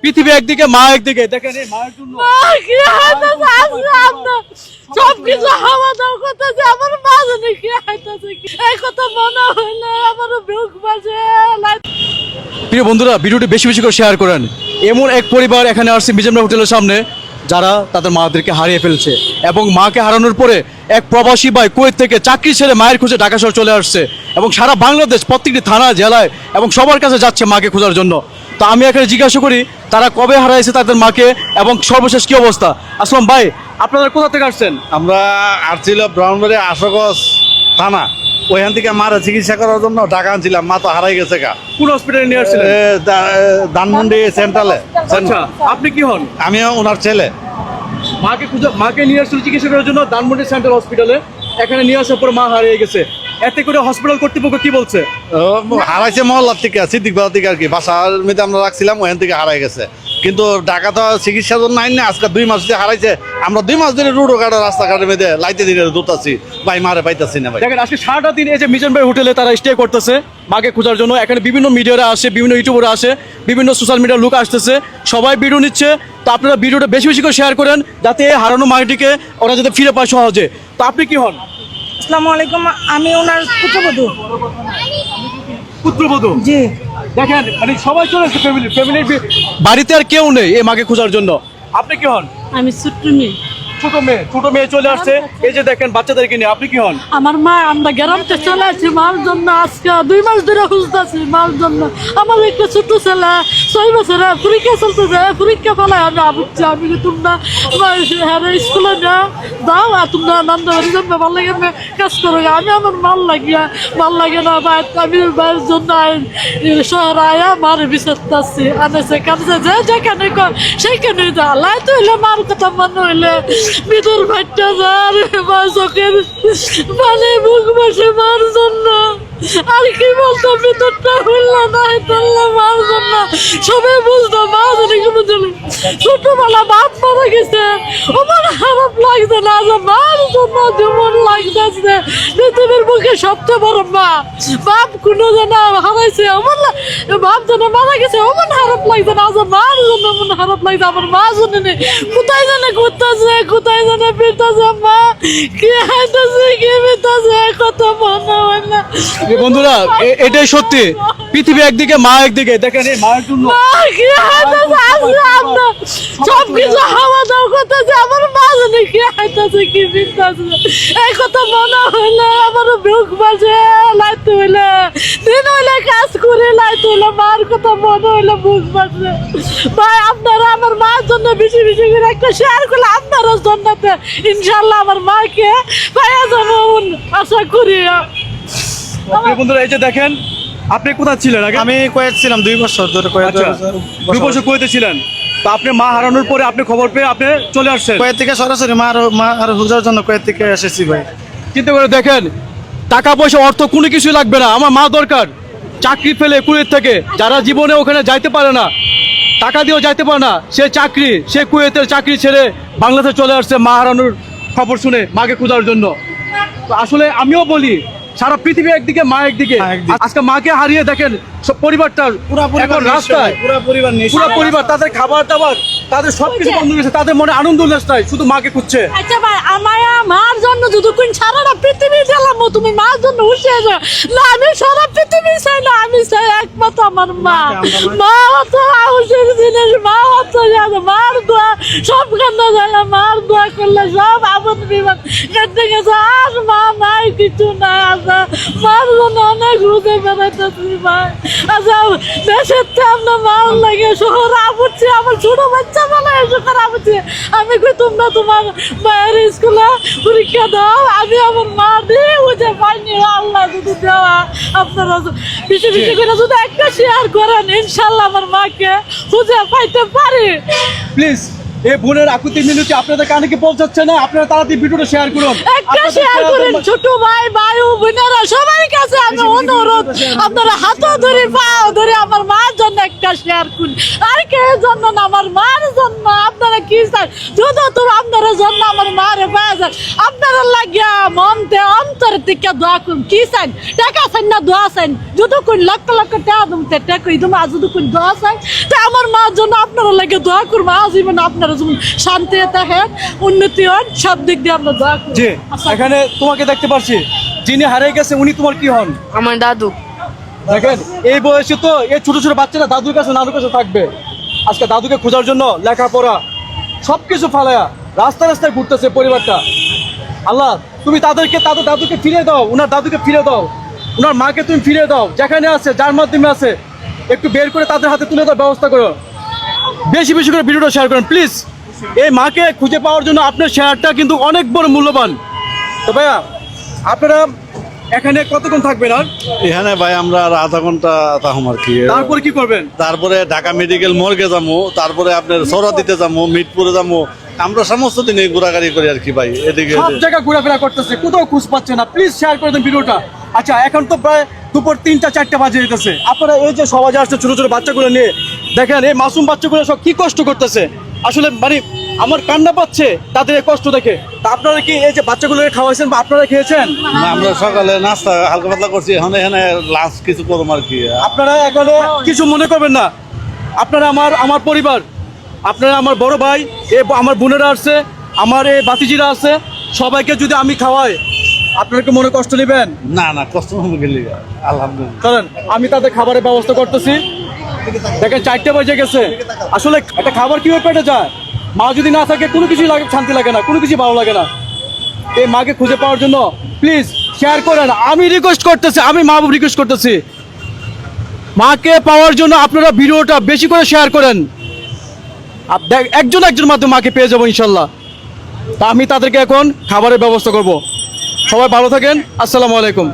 পৃথিবী একদিকে মা একদিকে, দেখেন এই মায়ের জন্য সবকিছু হাওয়া দাও করতেছে, আমার মা জানে কি হাইতেছে, এই কথা মনে হইলে আমার বুক বাজে। প্রিয় বন্ধুরা, ভিডিওটি বেশি বেশি করে শেয়ার করেন। এমন এক পরিবার এখানে আসছে মিজানুর হোটেলের সামনে, যারা তাদের মাদেরকে হারিয়ে ফেলছে এবং মাকে হারানোর পরে এক প্রবাসী ভাই কুয়েত থেকে চাকরি ছেড়ে মায়ের খুঁজে ঢাকা শহর চলে আসছে এবং সারা বাংলাদেশ প্রত্যেকটি থানা জেলায় এবং সবার কাছে যাচ্ছে মাকে খোঁজার জন্য। তো আমি এখানে জিজ্ঞাসা করি তারা কবে হারাইছে তাদের মাকে এবং সর্বশেষ কি অবস্থা। আসলাম ভাই, আপনারা কোথা থেকে আসছেন? আমরা আসছিল ব্রাহ্মণবাড়িয়া আশুগঞ্জ থানা, ওইখান থেকে মারা চিকিৎসা করার জন্য ঢাকা আনছিলাম। মা তো হারাই গেছে গা। কোন হসপিটালে নিয়ে আসছিলেন? ধানমন্ডি সেন্ট্রালে। আচ্ছা, আপনি কি হন? আমি ওনার ছেলে। মাকে নিয়ে আসছিল চিকিৎসা করার জন্য ধানমন্ডি সেন্ট্রাল হসপিটালে। এখানে নিয়ে আসার পর মা হারিয়ে গেছে। এতে করে হসপিটাল কর্তৃপক্ষ কি বলছে? হারাইছে মহল্লার থেকে, সিদ্দিক বাজার থেকে আর কি। বাসার মধ্যে আমরা রাখছিলাম, ওখান থেকে হারাই গেছে। কিন্তু ঢাকা তো চিকিৎসার জন্য আইন না, আজকে 2 মাস ধরে হারাইছে। আমরা 2 মাস ধরে রোড ঘাটে রাস্তাঘাটের মধ্যে লাইতে দিনে দৌড়াচ্ছি, ভাই মারে পাইতাছি না ভাই। দেখেন আজকে সারাটা দিন এই যে মিজান ভাই হোটেলে তারা স্টে করতেছে মাকে খোঁজার জন্য। এখানে বিভিন্ন মিডিয়ারা আসে, বিভিন্ন ইউটিউবাররা আসে, বিভিন্ন সোশ্যাল মিডিয়ার লোক আসতেছে, সবাই ভিডিও নিচ্ছে। তো আপনারা ভিডিওটা বেশি বেশি করে শেয়ার করেন যাতে হারানো মাটিকে ওরা যাতে ফিরে পায় সহজে। তো আপনি কি হন? আসসালামু আলাইকুম, আমি ওনার পুত্রবধূ। পুত্রবধূ? জি। দেখেন মানে সবাই চলে এসেছে, ফ্যামিলির বাড়িতে আর কেউ নেই এই মাকে খোঁজার জন্য। আপনি কি হন? আমি ছোট্ট মেয়ে। ছোট মেয়ে চলে আসছে, এই যে দেখেন বাচ্চাদেরকে নিয়ে। আপনি কি হন? আমার মা, আমরা গ্রামতে চলে আসছি মার জন্য। আজকে 2 মাস ধরে খুঁজতেছি মার জন্য। আমার একটা ছোট ছেলে 6 বছরে পরীক্ষা চলতেছে, পরীক্ষা ফলায় আমি ভাবছি আমি তোমরা স্কুলে না দাও আর তোমরা নন্দবাড়ি জন্য ভালো লাগে কাজ করো। আমি আমার ভাল লাগে না ভাই, আমি ভাইয়ের জন্য শহর আয়া মার বিচারতেছি আনেছে কাছে যে যেখানে সেইখানে যা লাইতে হইলে মার কথা মনে হইলে ভিতর ভাইটা যার মা চোখের মানে বুক বসে মার জন্য। আর কি বলতো, ভিতরটা হইল না তাল্লা মার জন্য। সবাই বুঝতো মা জানি কোনো জানি ছোটবেলা বাপ মারা গেছে, আমার খারাপ লাগছে না যে মার জন্য যেমন লাগতেছে। পৃথিবীর বুকে সবচেয়ে বড় মা, বাপ কোনো যেন হারাইছে আমার বাপ যেন মারা গেছে আমার খারাপ লাগছে না, যে মার জন্য মন খারাপ লাগছে। আমার মা জন্য নেই, কোথায় জানে ঘুরতেছে, কোথায় জানে ফিরতেছে, মা কি হাইতেছে কি ফিরতেছে কত মনে হয় না। বন্ধুরা এটাই সত্যি, পৃথিবী একদিকে মা একদিকে। দেখেন এই মায়ের জন্য সবকিছু হাওয়া দাও করতেছে, আমার মা জানে কি হাইতেছে কি ফিরতেছে, এই কথা মনে হইলে আমার বুক বাজে। লাইতে হইলে দিন হইলে কাজ করে লাইতে হইলে মার কথা মনে হইলে বুক বাজে। ভাই আপনারা আমার মার জন্য বেশি বেশি করে একটা শেয়ার করলে আপনারা জন্যতে ইনশাল্লাহ আমার মাকে পাইয়া যাবো আশা করি। বন্ধুরা এই যে দেখেন, আপনি কোথায় ছিলেন আগে? আমি কুয়েত ছিলাম 2 বছর ধরে। আচ্ছা, 2 বছর কুয়েতে ছিলেন। তো আপনি মা হারানোর পরে আপনি খবর পেয়ে আপনি চলে আসছেন কুয়েত থেকে সরাসরি মা আর হুজার জন্য কুয়েত থেকে এসেছি ভাই। চিন্তা করে দেখেন, টাকা পয়সা অর্থ কোনো কিছুই লাগবে না, আমার মা দরকার। চাকরি ফেলে কুয়েত থেকে যারা জীবনে ওখানে যাইতে পারে না, টাকা দিয়েও যাইতে পারে না, সে কুয়েতের চাকরি ছেড়ে বাংলাদেশে চলে আসছে মা হারানোর খবর শুনে মাকে খোঁজার জন্য। তো আসলে আমিও বলি সারা পৃথিবী একদিকে মা একদিকে। আজকে মাকে হারিয়ে দেখেন সব পরিবারটা এখন রাস্তায়, পুরো পরিবার তাদের খাবার দাবার তাদের সবকিছু বন্ধ হয়েছে, তাদের মনে আনন্দ উল্লাস নাই, শুধু মাকে খুঁজছে। আচ্ছা ভাই, আমার মার জন্য যদি কোন সারাটা পৃথিবী চালাম, তুমি মার জন্য খুশি আছো না? আমি সারা পৃথিবী চাই না, আমি চাই একমাত্র আমার মা। মা হচ্ছে আউশের জিনিস, মা হচ্ছে মার দোয়া সব কান্না যায়, মার দোয়া করলে সব আপন বিমান কেটে গেছে। আর মা নাই, কিছু নাই। আচ্ছা মার জন্য অনেক ঘুরে বেড়াইতেছি ভাই। আচ্ছা দেশের আপনার মার লাগে শহর আবুচ্ছি, আমার ছোট বাচ্চা বেলা এসে খারাপ হচ্ছে। আমি কই তোমরা তোমার মায়ের স্কুলে পরীক্ষা দাও, আমি আমার মা দিয়ে বুঝে পাইনি। আল্লাহ যদি দেওয়া আপনারা বেশি বেশি করে যদি একটা শেয়ার করেন, ইনশাল্লাহ আমার মাকে খুঁজে পাইতে পারি। প্লিজ এই বোনের আকুতি মিনতি আপনাদের কানে কি পৌঁছাচ্ছে না? আপনারা তাড়াতাড়ি ভিডিওটা শেয়ার করুন। একটা শেয়ার করেন ছোট ভাই ভাই ও বোনেরা সবার কাছে আমি অনুরোধ, আপনারা হাত ধরে পাও ধরে আমার মার জন্য একটা শেয়ার করুন। আর কে জন্য না, আমার মার জন্য। আপনারা কি চান? যদি তো আপনারা জন্য আমার মারে পাওয়া যায়, আপনারা লাগিয়া মনতে অন্তর থেকে দোয়া করুন। কি চান? টাকা চান না দোয়া চান? যদি কোন লক্ষ লক্ষ টাকা দুমতে টাকা ইদুম আজ যদি কোন দোয়া চান, তা আমার মার জন্য আপনারা লাগে দোয়া করবো। আজীবন আপনারা যেমন শান্তি থাকেন, উন্নতি হন, সব দিক দিয়ে আমরা দোয়া করি। জি, এখানে তোমাকে দেখতে পাচ্ছি, যিনি হারিয়ে গেছে উনি তোমার কি হন? আমার দাদু। দেখেন এই বয়সে তো এই ছোট ছোট বাচ্চারা দাদুর কাছে নানুর কাছে থাকবে। আজকে দাদুকে খোঁজার জন্য লেখাপড়া সবকিছু ফালায়া রাস্তায় রাস্তায় ঘুরতেছে পরিবারটা। আল্লাহ তুমি তাদেরকে তাদের দাদুকে ফিরে দাও, উনার দাদুকে ফিরে দাও, উনার মাকে তুমি ফিরে দাও, যেখানে আছে যার মাধ্যমে আছে একটু বের করে তাদের হাতে তুলে দেওয়ার ব্যবস্থা করো। বেশি বেশি করে ভিডিওটা শেয়ার করেন প্লিজ। এই মাকে খুঁজে পাওয়ার জন্য আপনার শেয়ারটা কিন্তু অনেক বড় মূল্যবান। তো ভাইয়া আপনারা এখানে কতক্ষণ থাকবেন আর? এখানে ভাই আমরা আর আধা ঘন্টা থাকুম আর কি। তারপরে কি করবেন? তারপরে ঢাকা মেডিকেল মর্গে যাবো, তারপরে আপনার সৌরাদিতে যাবো, মিটপুরে যাবো। আমরা সমস্ত দিন এই ঘোরাঘুরি করি আর কি ভাই। এদিকে সব জায়গায় ঘোরাফেরা করতেছে, কোথাও খুঁজ পাচ্ছে না। প্লিজ শেয়ার করে দেন ভিডিওটা। আচ্ছা এখন তো প্রায় দুপুর 3টা-4টা বাজে যেতেছে। আপনারা এই যে সমাজে আসছে ছোট ছোট বাচ্চাগুলো নিয়ে, দেখেন এই মাসুম বাচ্চাগুলো সব কি কষ্ট করতেছে। আসলে মানে আমার কান্না পাচ্ছে তাদের এই কষ্ট দেখে। তা আপনারা কি এই যে বাচ্চাগুলোকে খাওয়াইছেন বা আপনারা খেয়েছেন? না, আমরা সকালে নাস্তা হালকা পাতলা করছি, এখন এখানে লাঞ্চ কিছু করবো আর কি। আপনারা এখানে কিছু মনে করবেন না, আপনারা আমার পরিবার, আপনারা আমার বড় ভাই, আমার বোনেরা আছে, আমার এই বাতিজিরা আছে, সবাইকে যদি আমি খাওয়াই আপনারা কি মনে কষ্ট নেবেন? না না, কষ্ট হবে গেলে আলহামদুলিল্লাহ। কারণ আমি তাদের খাবারের ব্যবস্থা করতেছি। দেখেন 4টা বাজে গেছে। আসলে একটা খাবার কিভাবে পেটে যায়? মা যদি না থাকে কোনো কিছুই লাগে, শান্তি লাগে না, কোনো কিছু ভালো লাগে না। এই মাকে খুঁজে পাওয়ার জন্য প্লিজ শেয়ার করেন। আমি রিকোয়েস্ট করতেছি, আমি মাহবুব রিকোয়েস্ট করতেছি, মাকে পাওয়ার জন্য আপনারা ভিডিওটা বেশি করে শেয়ার করেন। একজন মাধ্যমে মাকে পেয়ে যাবো ইনশাল্লাহ। তা আমি তাদেরকে এখন খাবারের ব্যবস্থা করব। সবাই ভালো থাকেন। আসসালামু আলাইকুম।